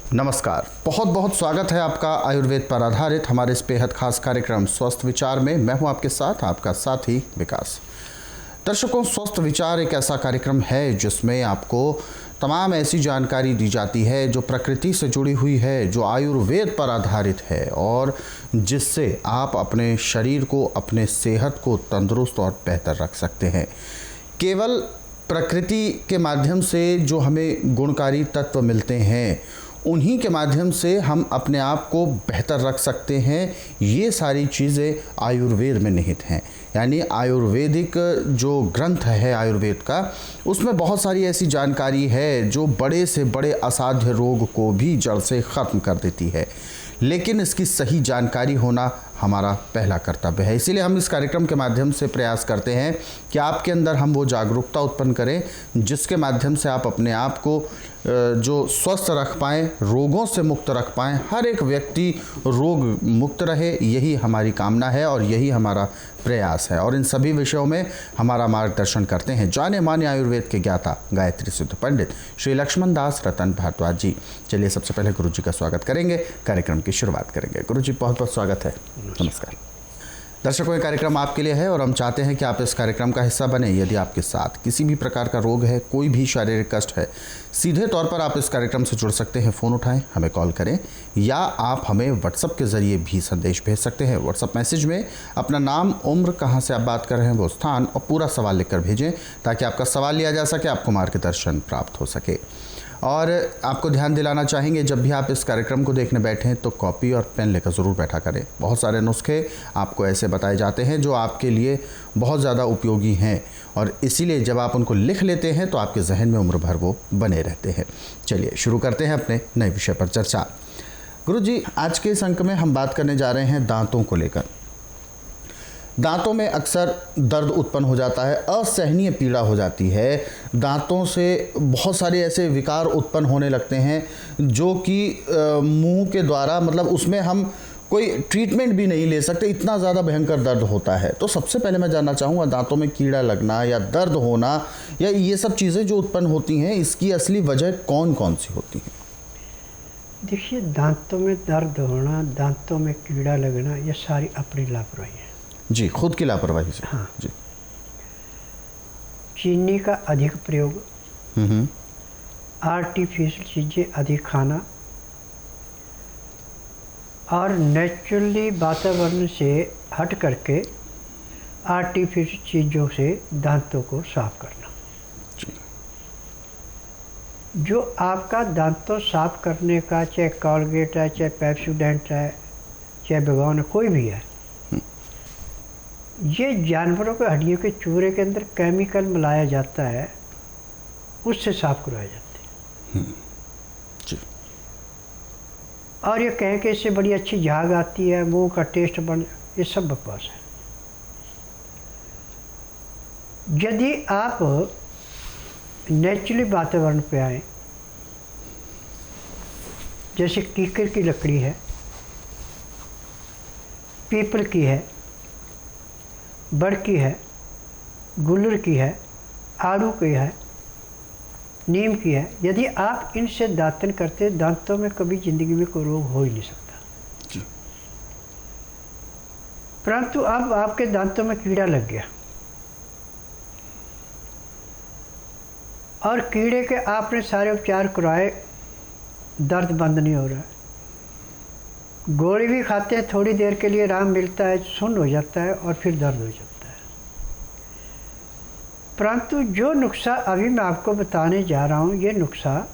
नमस्कार, बहुत बहुत स्वागत है आपका आयुर्वेद पर आधारित हमारे इस बेहद खास कार्यक्रम स्वस्थ विचार में। मैं हूं आपके साथ आपका साथी विकास। दर्शकों, स्वस्थ विचार एक ऐसा कार्यक्रम है जिसमें आपको तमाम ऐसी जानकारी दी जाती है जो प्रकृति से जुड़ी हुई है, जो आयुर्वेद पर आधारित है और जिससे आप अपने शरीर को, अपने सेहत को तंदुरुस्त और बेहतर रख सकते हैं। केवल प्रकृति के माध्यम से जो हमें गुणकारी तत्व मिलते हैं उन्हीं के माध्यम से हम अपने आप को बेहतर रख सकते हैं। ये सारी चीज़ें आयुर्वेद में निहित हैं। यानी आयुर्वेदिक जो ग्रंथ है आयुर्वेद का, उसमें बहुत सारी ऐसी जानकारी है जो बड़े से बड़े असाध्य रोग को भी जड़ से ख़त्म कर देती है। लेकिन इसकी सही जानकारी होना हमारा पहला कर्तव्य है। इसीलिए हम इस कार्यक्रम के माध्यम से प्रयास करते हैं कि आपके अंदर हम वो जागरूकता उत्पन्न करें जिसके माध्यम से आप अपने आप को जो स्वस्थ रख पाएँ, रोगों से मुक्त रख पाएँ। हर एक व्यक्ति रोग मुक्त रहे, यही हमारी कामना है और यही हमारा प्रयास है। और इन सभी विषयों में हमारा मार्गदर्शन करते हैं जाने माने आयुर्वेद के ज्ञाता गायत्री सिद्ध पंडित श्री लक्ष्मण दास रतन भारद्वाज जी। चलिए सबसे पहले गुरु जी का स्वागत करेंगे, कार्यक्रम की शुरुआत करेंगे। गुरु जी, बहुत बहुत स्वागत है। नमस्कार। दर्शकों, ये कार्यक्रम आपके लिए है और हम चाहते हैं कि आप इस कार्यक्रम का हिस्सा बने। यदि आपके साथ किसी भी प्रकार का रोग है, कोई भी शारीरिक कष्ट है, सीधे तौर पर आप इस कार्यक्रम से जुड़ सकते हैं। फ़ोन उठाएं, हमें कॉल करें या आप हमें व्हाट्सएप के ज़रिए भी संदेश भेज सकते हैं। व्हाट्सएप मैसेज में अपना नाम, उम्र, कहाँ से आप बात कर रहे हैं, वो स्थान और पूरा सवाल लिखकर भेजें ताकि आपका सवाल लिया जा सके, आपको मार्गदर्शन प्राप्त हो सके। और आपको ध्यान दिलाना चाहेंगे, जब भी आप इस कार्यक्रम को देखने बैठें तो कॉपी और पेन लेकर ज़रूर बैठा करें। बहुत सारे नुस्खे आपको ऐसे बताए जाते हैं जो आपके लिए बहुत ज़्यादा उपयोगी हैं और इसीलिए जब आप उनको लिख लेते हैं तो आपके जहन में उम्र भर वो बने रहते हैं। चलिए शुरू करते हैं अपने नए विषय पर चर्चा। गुरु जी, आज के इस अंक में हम बात करने जा रहे हैं दांतों को लेकर। दांतों में अक्सर दर्द उत्पन्न हो जाता है, असहनीय पीड़ा हो जाती है। दांतों से बहुत सारे ऐसे विकार उत्पन्न होने लगते हैं जो कि मुंह के द्वारा, मतलब उसमें हम कोई ट्रीटमेंट भी नहीं ले सकते, इतना ज़्यादा भयंकर दर्द होता है। तो सबसे पहले मैं जानना चाहूँगा, दांतों में कीड़ा लगना या दर्द होना या ये सब चीज़ें जो उत्पन्न होती हैं, इसकी असली वजह कौन कौन सी होती हैं? देखिए, दांतों में दर्द होना, दांतों में कीड़ा लगना, ये सारी अपनी लापरवाही है जी, खुद की लापरवाही से। हाँ जी। चीनी का अधिक प्रयोग, आर्टिफिशियल चीज़ें अधिक खाना और नेचुरली वातावरण से हट करके आर्टिफिशियल चीज़ों से दांतों को साफ करना जी। जो आपका दांतों साफ करने का, चाहे कॉलगेट है, चाहे पेप्सोडेंट है, चाहे भगवान, कोई भी है, ये जानवरों के हड्डियों के चूरे के अंदर केमिकल मिलाया जाता है, उससे साफ करवाए जाते हैं जी। और ये कहें कि इससे बड़ी अच्छी झाग आती है, मुंह का टेस्ट बन, ये सब बकवास है। यदि आप नेचुरली वातावरण पे आए, जैसे कीकर की लकड़ी है, पीपल की है, बड़ की है, गुल्लर की है, आड़ू की है, नीम की है, यदि आप इनसे दातन करते, दांतों में कभी ज़िंदगी में कोई रोग हो ही नहीं सकता जी। परंतु अब आपके दांतों में कीड़ा लग गया और कीड़े के आपने सारे उपचार कराए, दर्द बंद नहीं हो रहा है। गोली भी खाते हैं, थोड़ी देर के लिए आराम मिलता है, सुन्न हो जाता है और फिर दर्द हो जाता है। परंतु जो नुस्खा अभी मैं आपको बताने जा रहा हूँ, ये नुस्खा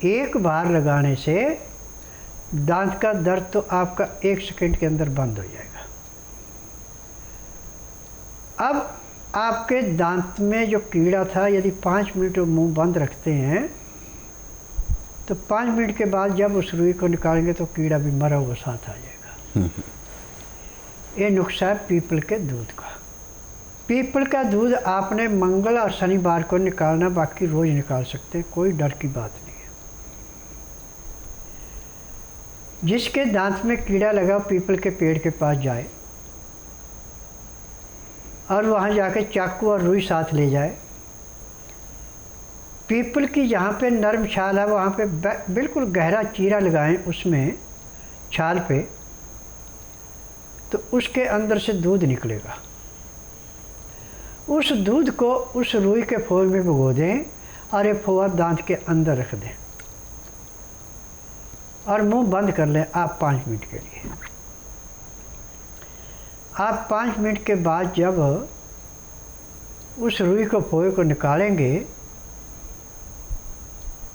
एक बार लगाने से दांत का दर्द तो आपका 1 सेकंड के अंदर बंद हो जाएगा। अब आपके दांत में जो कीड़ा था, यदि 5 मिनट मुंह बंद रखते हैं तो 5 मिनट के बाद जब उस रुई को निकालेंगे तो कीड़ा भी मरा हुआ साथ आ जाएगा। ये नुस्खा है पीपल के दूध का। पीपल का दूध आपने मंगल और शनिवार को निकालना, बाकी रोज निकाल सकते हैं, कोई डर की बात नहीं है। जिसके दांत में कीड़ा लगा, पीपल के पेड़ के पास जाए और वहाँ जाके चाकू और रुई साथ ले जाए, पीपल की जहाँ पे नरम छाल है वहाँ पे बिल्कुल गहरा चीरा लगाएं उसमें छाल पे, तो उसके अंदर से दूध निकलेगा। उस दूध को उस रुई के फोर में भिगो दें और ये फोआ दांत के अंदर रख दें और मुंह बंद कर लें आप 5 मिनट के लिए। आप 5 मिनट के बाद जब उस रुई को फोए को निकालेंगे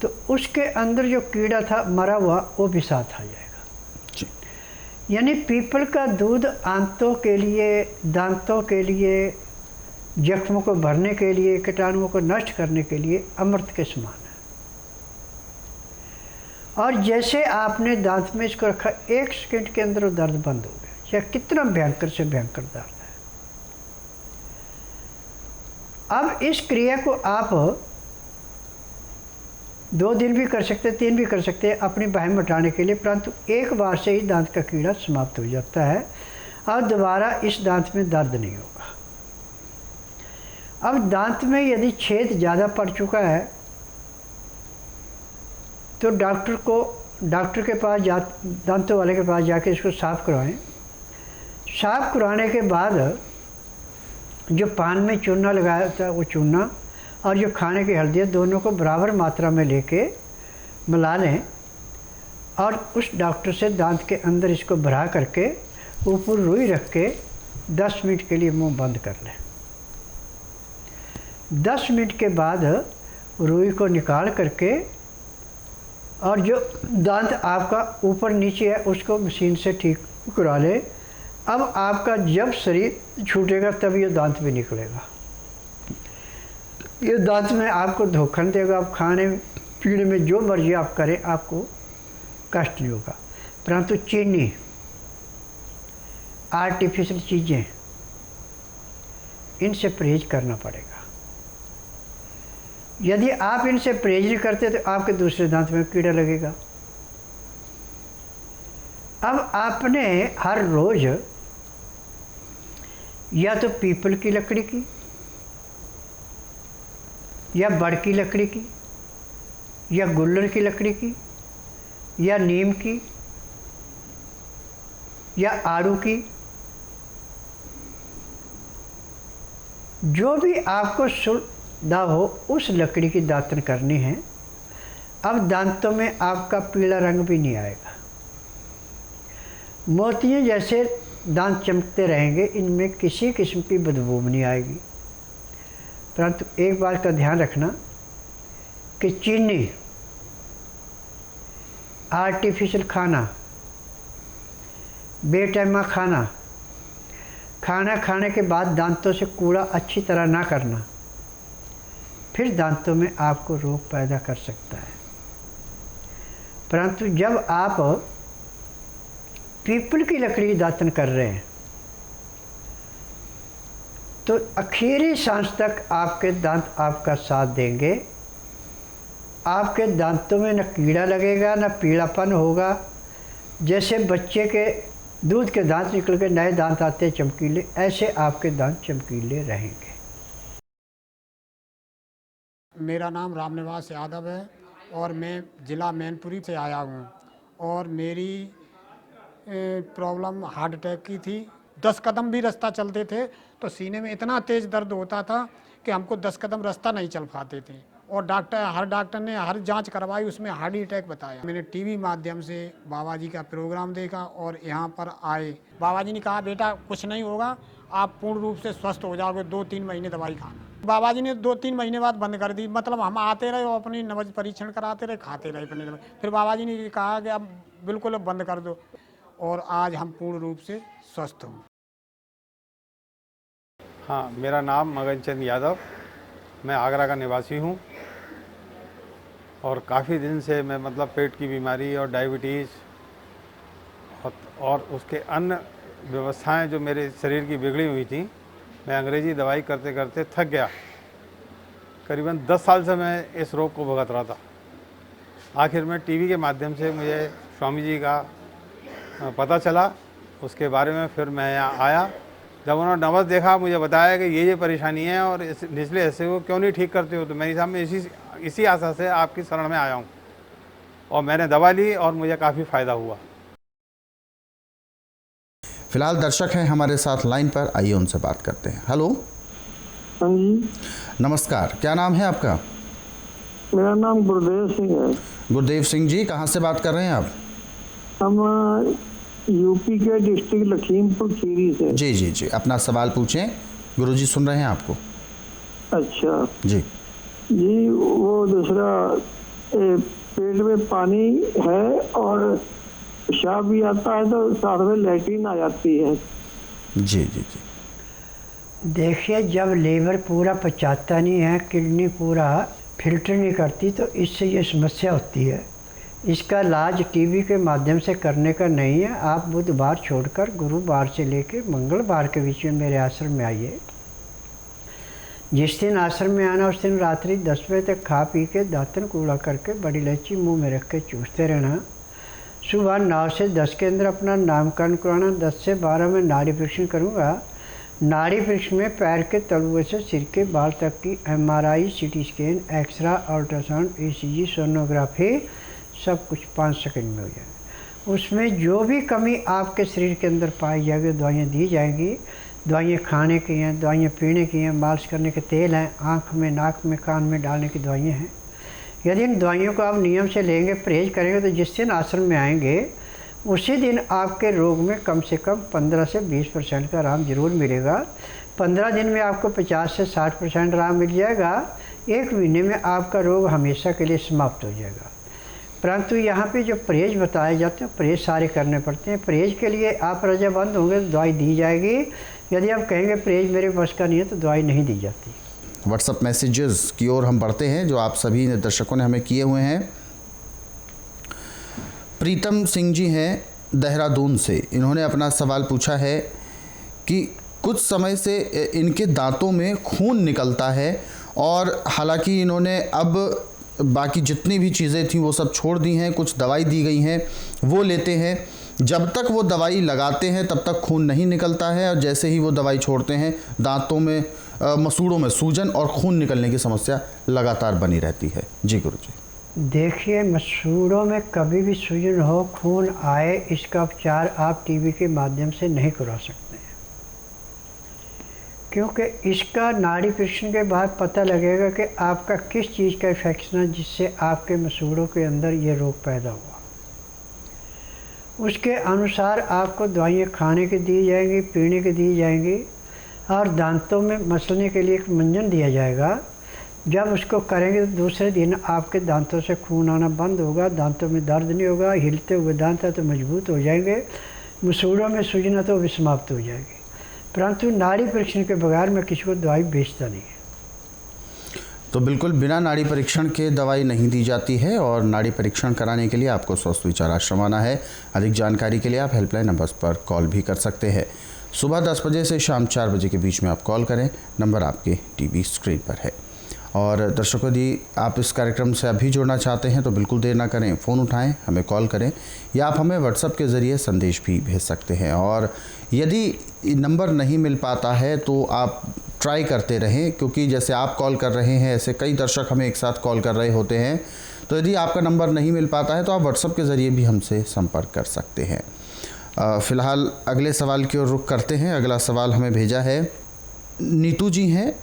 तो उसके अंदर जो कीड़ा था मरा हुआ वो भी साथ आ जाएगा। यानी पीपल का दूध आंतों के लिए, दांतों के लिए, जख्मों को भरने के लिए, कीटाणुओं को नष्ट करने के लिए अमृत के समान है। और जैसे आपने दांत में इसको रखा 1 सेकंड के अंदर वो दर्द बंद हो गया। यह कितना भयंकर से भयंकर दर्द है। अब इस क्रिया को आप 2 दिन भी कर सकते हैं, 3 भी कर सकते हैं अपनी बहम हटाने के लिए, परंतु एक बार से ही दांत का कीड़ा समाप्त हो जाता है और दोबारा इस दांत में दर्द नहीं होगा। अब दांत में यदि छेद ज़्यादा पड़ चुका है तो डॉक्टर के पास दांतों वाले के पास जाके इसको साफ़ करवाएं। साफ़ करवाने के बाद जो पान में चूना लगाया था वो चूना और जो खाने की हल्दियाँ दोनों को बराबर मात्रा में लेके मिला लें और उस डॉक्टर से दांत के अंदर इसको भरा करके ऊपर रुई रख के 10 मिनट के लिए मुंह बंद कर लें। 10 मिनट के बाद रुई को निकाल करके और जो दांत आपका ऊपर नीचे है उसको मशीन से ठीक करा लें। अब आपका जब शरीर छूटेगा तब ये दांत भी निकलेगा। ये दांत में आपको धोखा नहीं देगा। आप खाने पीने में जो मर्जी आप करें आपको कष्ट नहीं होगा। परंतु चीनी, आर्टिफिशियल चीज़ें, इनसे परहेज करना पड़ेगा। यदि आप इनसे परहेज नहीं करते तो आपके दूसरे दांत में कीड़ा लगेगा। अब आपने हर रोज़ या तो पीपल की लकड़ी की या बड़ की लकड़ी की या गुल्लर की लकड़ी की या नीम की या आड़ू की, जो भी आपको सुविधा हो उस लकड़ी की दातन करनी है। अब दांतों में आपका पीला रंग भी नहीं आएगा। मोतियों जैसे दांत चमकते रहेंगे, इनमें किसी किस्म की बदबू नहीं आएगी। परंतु एक बात का ध्यान रखना कि चीनी, आर्टिफिशियल खाना, बेटाइमा खाना खाने के बाद दांतों से कूड़ा अच्छी तरह ना करना फिर दांतों में आपको रोग पैदा कर सकता है। परंतु जब आप पीपल की लकड़ी दातन कर रहे हैं तो आखिरी सांस तक आपके दांत आपका साथ देंगे। आपके दांतों में न कीड़ा लगेगा न पीलापन होगा। जैसे बच्चे के दूध के दांत निकल के नए दांत आते हैं चमकीले, ऐसे आपके दांत चमकीले रहेंगे। मेरा नाम रामनिवास यादव है और मैं ज़िला मैनपुरी से आया हूँ और मेरी प्रॉब्लम हार्ट अटैक की थी। 10 कदम भी रास्ता चलते थे तो सीने में इतना तेज़ दर्द होता था कि हमको 10 कदम रास्ता नहीं चल पाते थे और हर डॉक्टर ने हर जांच करवाई, उसमें हार्ट अटैक बताया। मैंने टीवी माध्यम से बाबा जी का प्रोग्राम देखा और यहाँ पर आए। बाबा जी ने कहा बेटा कुछ नहीं होगा, आप पूर्ण रूप से स्वस्थ हो जाओगे, 2-3 महीने दवाई खाना। बाबा जी ने 2-3 महीने बाद बंद कर दी। मतलब हम आते रहे और अपनी नब्ज परीक्षण कराते रहे, खाते रहे अपने दवाई। फिर बाबा जी ने कहा कि अब बिल्कुल अब बंद कर दो और आज हम पूर्ण रूप से स्वस्थ हूँ। हाँ, मेरा नाम मगन चंद यादव, मैं आगरा का निवासी हूँ और काफ़ी दिन से मैं मतलब पेट की बीमारी और डायबिटीज़ और उसके अन्य व्यवस्थाएं जो मेरे शरीर की बिगड़ी हुई थी, मैं अंग्रेज़ी दवाई करते करते थक गया। करीबन 10 साल से मैं इस रोग को भुगत रहा था। आखिर में टीवी के माध्यम से मुझे स्वामी जी का पता चला, उसके बारे में फिर मैं यहाँ आया। जब उन्होंने नब्ज देखा, मुझे बताया कि ये परेशानी है और इसलिए ऐसे वो क्यों नहीं ठीक करते हो, तो मेरे हिसाब में इसी इसी आशा से आपकी शरण में आया हूँ और मैंने दवा ली और मुझे काफ़ी फ़ायदा हुआ। फिलहाल दर्शक हैं हमारे साथ लाइन पर, आइए उनसे बात करते हैं। हेलो। हाँ जी, नमस्कार, क्या नाम है आपका? मेरा नाम गुरदेव सिंह है। गुरदेव सिंह जी, कहाँ से बात कर रहे हैं आप? हम यूपी के डिस्ट्रिक्ट लखीमपुर खीरी से। जी जी जी, अपना सवाल पूछें, गुरुजी सुन रहे हैं आपको। अच्छा जी जी, वो दूसरा पेट में पानी है और पेशाब भी आता है तो साथ में लैट्रिन आ जाती है। जी जी जी। देखिए, जब लीवर पूरा पचाता नहीं है, किडनी पूरा फिल्टर नहीं करती, तो इससे ये समस्या होती है। इसका इलाज टीबी के माध्यम से करने का नहीं है। आप बुधवार छोड़कर गुरुवार से लेकर मंगलवार के बीच में मेरे आश्रम में आइए। जिस दिन आश्रम में आना उस दिन रात्रि 10 बजे तक खा पी के दातन कूड़ा करके बड़ी इलायची मुंह में रख के चूसते रहना। सुबह 9 से 10 के अंदर अपना नामकरण कराना। 10 से 12 में नाड़ी परीक्षण करूँगा। नाड़ी परीक्षण में पैर के तलुए से सिर के बाल तक की MRI, CT scan, x-ray, ultrasound, ECG, sonography सब कुछ 5 सेकंड में हो जाए। उसमें जो भी कमी आपके शरीर के अंदर पाई जाएगी दवाइयाँ दी जाएंगी। दवाइयाँ खाने की हैं, दवाइयाँ पीने की हैं, मालिश करने के तेल हैं, आँख में, नाक में, कान में डालने की दवाइयाँ हैं। यदि इन दवाइयों को आप नियम से लेंगे, परहेज करेंगे, तो जिस दिन आश्रम में आएंगे उसी दिन आपके रोग में कम से कम 15 से 20% का आराम जरूर मिलेगा। 15 दिन में आपको 50 से 60% आराम मिल जाएगा। 1 महीने में आपका रोग हमेशा के लिए समाप्त हो जाएगा। परंतु यहाँ पे जो परहेज बताए जाते हैं, परहेज सारे करने पड़ते हैं। परहेज के लिए आप रजामंद होंगे तो दवाई दी जाएगी। यदि आप कहेंगे परहेज मेरे बस का नहीं है तो दवाई नहीं दी जाती। व्हाट्सएप मैसेजेस की ओर हम बढ़ते हैं जो आप सभी दर्शकों ने हमें किए हुए हैं। प्रीतम सिंह जी हैं देहरादून से, इन्होंने अपना सवाल पूछा है कि कुछ समय से इनके दांतों में खून निकलता है और हालांकि इन्होंने अब बाकी जितनी भी चीज़ें थी वो सब छोड़ दी हैं, कुछ दवाई दी गई हैं वो लेते हैं। जब तक वो दवाई लगाते हैं तब तक खून नहीं निकलता है और जैसे ही वो दवाई छोड़ते हैं दांतों में मसूड़ों में सूजन और खून निकलने की समस्या लगातार बनी रहती है। जी गुरुजी। देखिए, मसूड़ों में कभी भी सूजन हो, खून आए, इसका उपचार आप टीबी के माध्यम से नहीं करा सकते हैं, क्योंकि इसका नाड़ी परीक्षण के बाद पता लगेगा कि आपका किस चीज़ का इन्फेक्शन है जिससे आपके मसूड़ों के अंदर ये रोग पैदा हुआ। उसके अनुसार आपको दवाइयाँ खाने की दी जाएंगी, पीने की दी जाएंगी और दांतों में मसलने के लिए एक मंजन दिया जाएगा। जब उसको करेंगे तो दूसरे दिन आपके दांतों से खून आना बंद होगा, दांतों में दर्द नहीं होगा, हिलते हुए दांत है तो मजबूत हो जाएंगे, मसूड़ों में सूजना तो भी समाप्त हो जाएगी। परंतु नाड़ी परीक्षण के बगैर मैं किसी को दवाई बेचता नहीं है। तो बिल्कुल बिना नाड़ी परीक्षण के दवाई नहीं दी जाती है और नाड़ी परीक्षण कराने के लिए आपको स्वस्थ विचार आश्रम आना है। अधिक जानकारी के लिए आप हेल्पलाइन नंबर्स पर कॉल भी कर सकते हैं। सुबह 10 बजे से शाम 4 बजे के बीच में आप कॉल करें, नंबर आपके टीवी स्क्रीन पर है। और दर्शकों, यदि आप इस कार्यक्रम से अभी जुड़ना चाहते हैं तो बिल्कुल देर ना करें, फ़ोन उठाएं, हमें कॉल करें या आप हमें व्हाट्सएप के ज़रिए संदेश भी भेज सकते हैं। और यदि नंबर नहीं मिल पाता है तो आप ट्राई करते रहें, क्योंकि जैसे आप कॉल कर रहे हैं ऐसे कई दर्शक हमें एक साथ कॉल कर रहे होते हैं। तो यदि आपका नंबर नहीं मिल पाता है तो आप व्हाट्सएप के ज़रिए भी हमसे संपर्क कर सकते हैं। फ़िलहाल अगले सवाल की ओर रुख करते हैं। अगला सवाल हमें भेजा है नीतू जी हैं,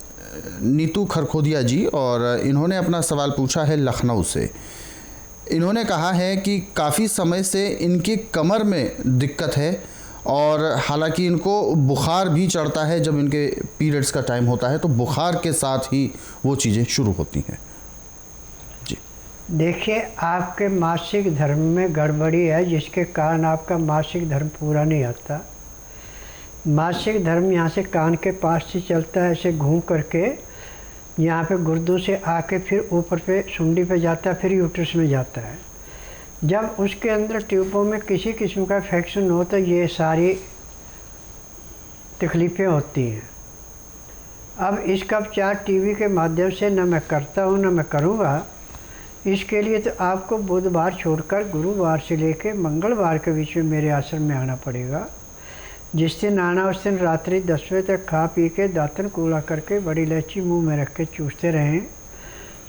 नीतू खरखोदिया जी, और इन्होंने अपना सवाल पूछा है लखनऊ से। इन्होंने कहा है कि काफ़ी समय से इनकी कमर में दिक्कत है और हालांकि इनको बुखार भी चढ़ता है जब इनके पीरियड्स का टाइम होता है, तो बुखार के साथ ही वो चीज़ें शुरू होती हैं। जी देखिए, आपके मासिक धर्म में गड़बड़ी है जिसके कारण आपका मासिक धर्म पूरा नहीं आता। मासिक धर्म यहाँ से कान के पास से चलता है, ऐसे घूम करके यहाँ पे गुर्दों से आके फिर ऊपर पे सुंडी पे जाता है, फिर यूट्रस में जाता है। जब उसके अंदर ट्यूबों में किसी किस्म का इन्फेक्शन हो तो ये सारी तकलीफ़ें होती हैं। अब इसका उपचार टीवी के माध्यम से न मैं करता हूँ न मैं करूँगा। इसके लिए तो आपको बुधवार छोड़कर गुरुवार से लेकर मंगलवार के बीच में मेरे आश्रम में आना पड़ेगा। जिस दिन आना उस दिन रात्रि 10 बजे तक खा पी के दातन कूड़ा करके बड़ी इलायची मुंह में रख के चूसते रहें।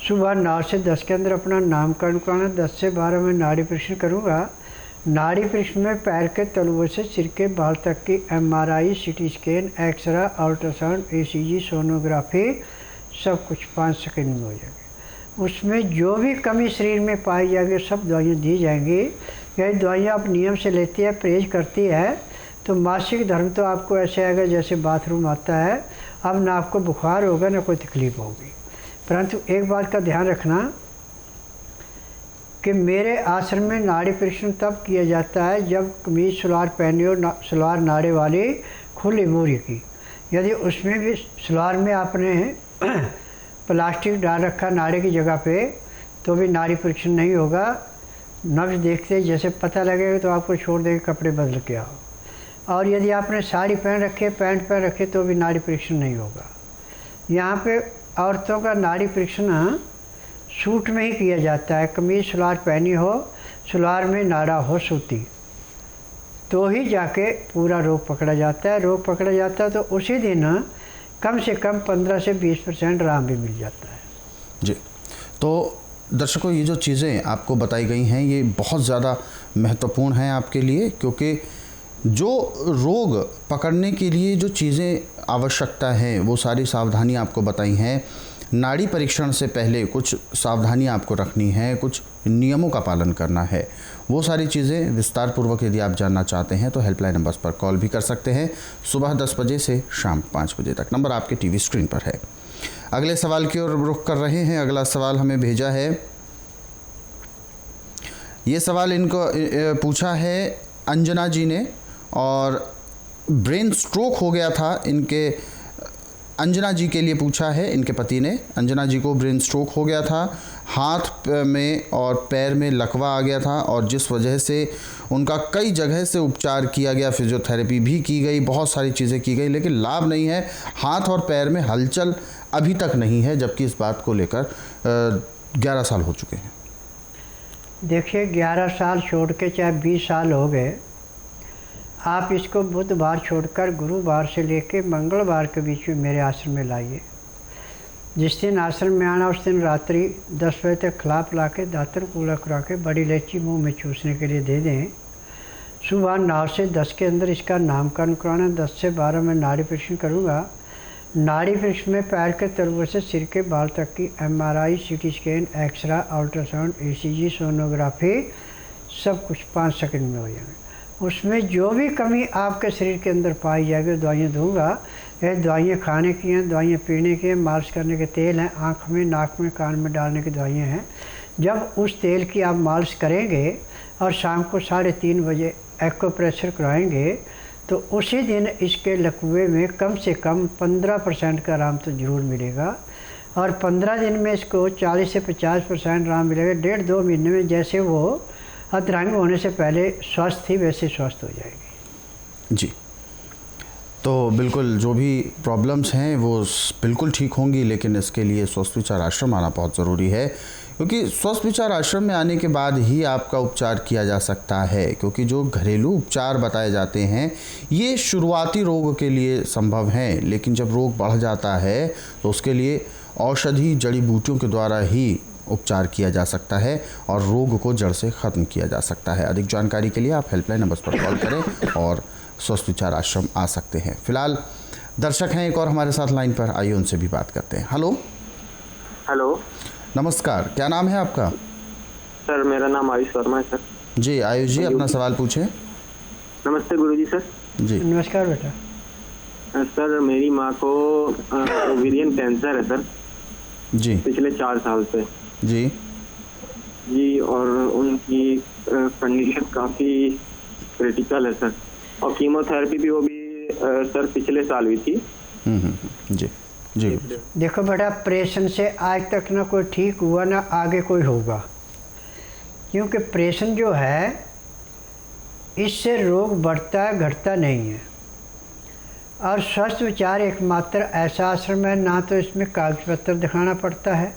सुबह 9 से 10 के अंदर अपना नामकरण कराना। 10 से 12 में नाड़ी परीक्षण करूँगा। नाड़ी परीक्षण में पैर के तलुओं से सिर के बाल तक की MRI, CT scan, x-ray, ultrasound, ECG, sonography सब कुछ 5 सेकंड में हो जाएगी। उसमें जो भी कमी शरीर में पाई जाएगी सब दवाइयाँ दी जाएंगी। यही दवाइयाँ आप नियम से लेती है, परहेज करती है, तो मासिक धर्म तो आपको ऐसे आएगा जैसे बाथरूम आता है। अब ना आपको बुखार होगा ना कोई तकलीफ होगी। परंतु एक बात का ध्यान रखना कि मेरे आश्रम में नाड़ी परीक्षण तब किया जाता है जब कमीज सलवार पहनी हो, सलवार नाड़े वाली खुली मूरी की। यदि उसमें भी सलवार में आपने प्लास्टिक डाल रखा नाड़े की जगह पे तो भी नाड़ी परीक्षण नहीं होगा। नब्ज देखते जैसे पता लगेगा तो आपको छोड़ देंगे, कपड़े बदल के आओ। और यदि आपने साड़ी पहन रखी है, पैंट पहन रखे तो भी नाड़ी परीक्षण नहीं होगा। यहाँ पे औरतों का नाड़ी परीक्षण सूट में ही किया जाता है। कमीज सलवार पहनी हो, सलवार में नाड़ा हो सूती, तो ही जाके पूरा रोग पकड़ा जाता है। रोग पकड़ा जाता है तो उसी दिन कम से कम 15 से 20% आराम भी मिल जाता है। जी, तो दर्शकों, ये जो चीज़ें आपको बताई गई हैं ये बहुत ज़्यादा महत्वपूर्ण हैं आपके लिए, क्योंकि जो रोग पकड़ने के लिए जो चीज़ें आवश्यकता है वो सारी सावधानी आपको बताई हैं। नाड़ी परीक्षण से पहले कुछ सावधानी आपको रखनी है, कुछ नियमों का पालन करना है। वो सारी चीज़ें विस्तार पूर्वक यदि आप जानना चाहते हैं तो हेल्पलाइन नंबर्स पर कॉल भी कर सकते हैं, सुबह 10 बजे से शाम 5 बजे तक। नंबर आपके टीवी स्क्रीन पर है। अगले सवाल की ओर रुख कर रहे हैं। अगला सवाल हमें भेजा है, ये सवाल इनको पूछा है अंजना जी ने, और ब्रेन स्ट्रोक हो गया था इनके। अंजना जी के लिए पूछा है, इनके पति ने। अंजना जी को ब्रेन स्ट्रोक हो गया था, हाथ में और पैर में लकवा आ गया था, और जिस वजह से उनका कई जगह से उपचार किया गया, फिजियोथेरेपी भी की गई, बहुत सारी चीज़ें की गई, लेकिन लाभ नहीं है। हाथ और पैर में हलचल अभी तक नहीं है, जबकि इस बात को लेकर 11 साल हो चुके हैं। देखिए, 11 साल छोड़ के चाहे 20 साल हो गए, आप इसको बुधवार छोड़कर गुरुवार से लेके मंगलवार के बीच में मेरे आश्रम में लाइए। जिस दिन आश्रम में आना उस दिन रात्रि 10 बजे तक खिला पिला के दातन कूला करा के बड़ी इलायची मुंह में चूसने के लिए दे दें। सुबह 9 से 10 के अंदर इसका नामकरण कराना। 10 से 12 में नाड़ी परीक्षण करूँगा। नाड़ी परीक्षण में पैर के तलुओं से सिर के बाल तक की MRI, CT scan, x-ray, ultrasound, ECG, sonography सब कुछ 5 सेकंड में हो जाएगा। उसमें जो भी कमी आपके शरीर के अंदर पाई जाएगी दवाइयाँ दूंगा। ये दवाइयाँ खाने की हैं, दवाइयाँ पीने की हैं, मालिश करने के तेल हैं, आँख में, नाक में, कान में डालने की दवाइयाँ हैं। जब उस तेल की आप मालिश करेंगे और शाम को 3:30 बजे एक्यूप्रेशर कराएंगे तो उसी दिन इसके लकवे में कम से कम 15% का आराम तो ज़रूर मिलेगा। और 15 दिन में इसको 40 से 50% आराम मिलेगा। 1.5-2 महीने में जैसे वो अर्धांग होने से पहले स्वस्थ थी वैसे स्वस्थ हो जाएगी। जी, तो बिल्कुल जो भी प्रॉब्लम्स हैं वो बिल्कुल ठीक होंगी, लेकिन इसके लिए स्वस्थ विचार आश्रम आना बहुत ज़रूरी है, क्योंकि स्वस्थ विचार आश्रम में आने के बाद ही आपका उपचार किया जा सकता है। क्योंकि जो घरेलू उपचार बताए जाते हैं ये शुरुआती रोग के लिए संभव हैं, लेकिन जब रोग बढ़ जाता है तो उसके लिए औषधि जड़ी बूटियों के द्वारा ही उपचार किया जा सकता है और रोग को जड़ से ख़त्म किया जा सकता है। अधिक जानकारी के लिए आप हेल्पलाइन नंबर्स पर कॉल करें और स्वस्थ विचार आश्रम आ सकते हैं। फिलहाल दर्शक हैं एक और हमारे साथ लाइन पर, आइए उनसे भी बात करते हैं। हेलो। हेलो, नमस्कार, क्या नाम है आपका? सर मेरा नाम आयुष वर्मा है सर। जी आयुष जी, अपना सवाल पूछें। नमस्ते गुरुजी सर। जी नमस्कार बेटा। सर मेरी माँ को ओवेरियन कैंसर है सर, जी पिछले 4 साल से। जी जी, और उनकी कंडीशन काफ़ी क्रिटिकल है सर, और कीमोथेरेपी भी वो भी सर पिछले साल हुई थी। जी जी। देखो बेटा, ऑपरेशन से आज तक ना कोई ठीक हुआ ना आगे कोई होगा, क्योंकि ऑपरेशन जो है इससे रोग बढ़ता है, घटता नहीं है। और स्वस्थ विचार एकमात्र ऐसा आश्रम है ना तो इसमें कागज पत्र दिखाना पड़ता है,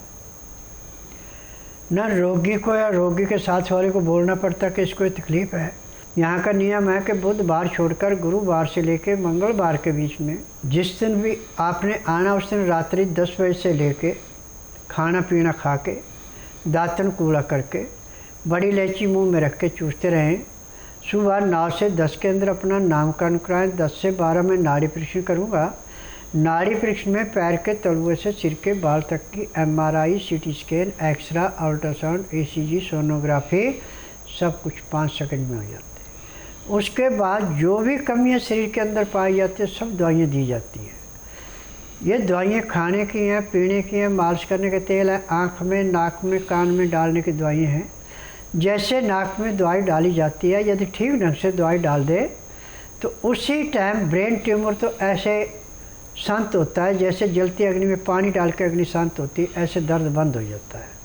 न रोगी को या रोगी के साथ वाले को बोलना पड़ता कि इसको तकलीफ़ है। यहाँ का नियम है कि बुधवार छोड़कर गुरुवार से लेकर मंगलवार के बीच में जिस दिन भी आपने आना उस दिन रात्रि 10 बजे से लेके खाना पीना खा के, दातन कूड़ा करके, बड़ी इलायची मुंह में रख के चूसते रहें। सुबह 9 से 10 के अंदर अपना नामकरण कराएं। 10 से 12 में नाड़ी परीक्षण करूँगा। नाड़ी परीक्षण में पैर के तलुए से सिर के बाल तक की MRI, CT scan, x-ray, ultrasound, ECG, sonography सब कुछ 5 सेकंड में हो जाते हैं। उसके बाद जो भी कमियां शरीर के अंदर पाई जाती है सब दवाइयाँ दी जाती हैं। ये दवाइयाँ खाने की हैं, पीने की हैं, मालिश करने के तेल है, आँख में, नाक में, कान में डालने की दवाइयाँ हैं। जैसे नाक में दवाई डाली जाती है, यदि ठीक ढंग से दवाई डाल दे तो उसी टाइम ब्रेन ट्यूमर तो ऐसे शांत होता है जैसे जलती अग्नि में पानी डाल के अग्नि शांत होती है, ऐसे दर्द बंद हो जाता है।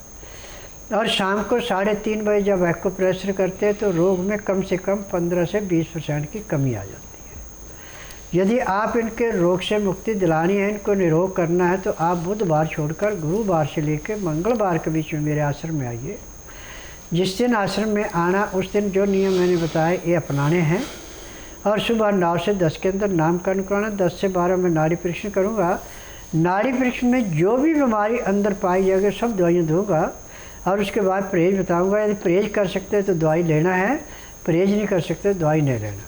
और शाम को 3:30 बजे जब एक्यूप्रेशर करते हैं तो रोग में कम से कम 15 से 20% की कमी आ जाती है। यदि आप इनके रोग से मुक्ति दिलानी है, इनको निरोग करना है, तो आप बुधवार छोड़कर गुरुवार से लेकर मंगलवार के बीच में मेरे आश्रम में आइए। जिस दिन आश्रम में आना उस दिन जो नियम मैंने बताए ये अपनाने हैं। और सुबह 9 से 10 के अंदर नामकरण कराना। 10 से 12 में नाड़ी परीक्षण करूँगा। नाड़ी परीक्षण में जो भी बीमारी अंदर पाई जाएगी सब दवाइयाँ दूँगा। और उसके बाद परहेज बताऊँगा। यदि परहेज कर सकते हैं तो दवाई लेना है, परहेज नहीं कर सकते तो दवाई नहीं लेना।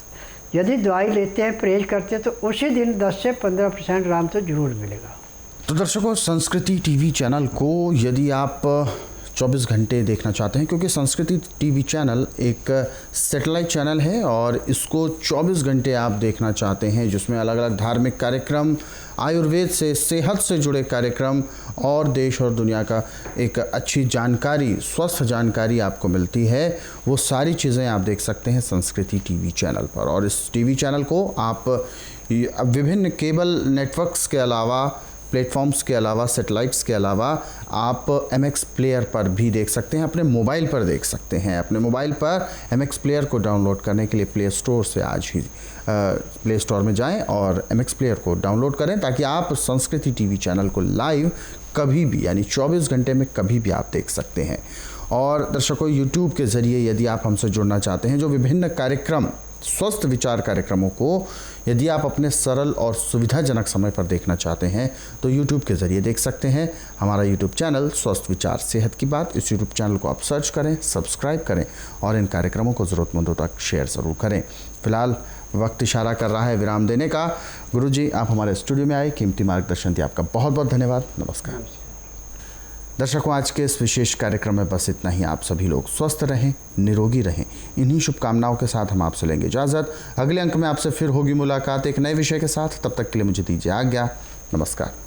यदि दवाई लेते हैं, परहेज करते हैं तो उसी दिन 10 से 15% आराम तो ज़रूर मिलेगा। तो दर्शकों, संस्कृति टीवी चैनल को यदि आप 24 घंटे देखना चाहते हैं, क्योंकि संस्कृति टीवी चैनल एक सैटेलाइट चैनल है और इसको 24 घंटे आप देखना चाहते हैं, जिसमें अलग अलग धार्मिक कार्यक्रम, आयुर्वेद से, सेहत से जुड़े कार्यक्रम और देश और दुनिया का एक अच्छी जानकारी, स्वस्थ जानकारी आपको मिलती है, वो सारी चीज़ें आप देख सकते हैं संस्कृति टीवी चैनल पर। और इस टीवी चैनल को आप विभिन्न केबल नेटवर्क्स के अलावा, प्लेटफॉर्म्स के अलावा, सैटेलाइट्स के अलावा आप MX प्लेयर पर भी देख सकते हैं, अपने मोबाइल पर देख सकते हैं। अपने मोबाइल पर MX प्लेयर को डाउनलोड करने के लिए प्ले स्टोर से आज ही प्ले स्टोर में जाएं और MX प्लेयर को डाउनलोड करें, ताकि आप संस्कृति टीवी चैनल को लाइव कभी भी, यानी 24 घंटे में कभी भी आप देख सकते हैं। और दर्शकों, यूट्यूब के ज़रिए यदि आप हमसे जुड़ना चाहते हैं, जो विभिन्न कार्यक्रम, स्वस्थ विचार कार्यक्रमों को यदि आप अपने सरल और सुविधाजनक समय पर देखना चाहते हैं तो YouTube के ज़रिए देख सकते हैं। हमारा YouTube चैनल स्वस्थ विचार सेहत की बात, इस YouTube चैनल को आप सर्च करें, सब्सक्राइब करें और इन कार्यक्रमों को ज़रूरतमंदों तक शेयर ज़रूर करें। फिलहाल वक्त इशारा कर रहा है विराम देने का। गुरुजी, आप हमारे स्टूडियो में आए, कीमती मार्गदर्शन दिया, आपका बहुत बहुत धन्यवाद। नमस्कार। दर्शकों, आज के इस विशेष कार्यक्रम में बस इतना ही। आप सभी लोग स्वस्थ रहें, निरोगी रहें, इन्हीं शुभकामनाओं के साथ हम आपसे लेंगे इजाज़त। अगले अंक में आपसे फिर होगी मुलाकात एक नए विषय के साथ। तब तक के लिए मुझे दीजिए आज्ञा। नमस्कार।